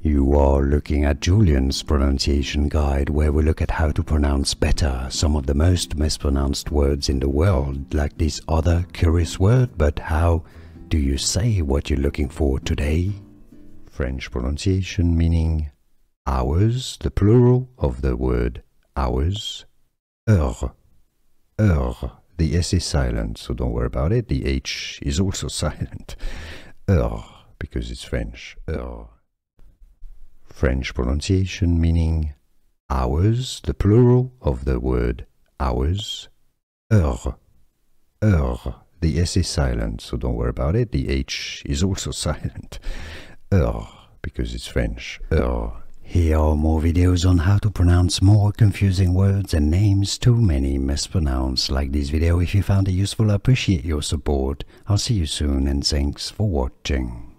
You are looking at Julian's pronunciation guide, where we look at how to pronounce better some of the most mispronounced words in the world, like this other curious word. But how do you say what you're looking for today? French pronunciation meaning hours, the plural of the word hours. Heures, heures. The S is silent, so don't worry about it. The H is also silent. Heures, because it's French. Heures. French pronunciation meaning hours, the plural of the word hours. Heures, heures. The S is silent, so don't worry about it. The H is also silent. Heures, because it's French. Heures. Here are more videos on how to pronounce more confusing words and names too many mispronounced. Like this video if you found it useful. I appreciate your support. I'll see you soon and thanks for watching.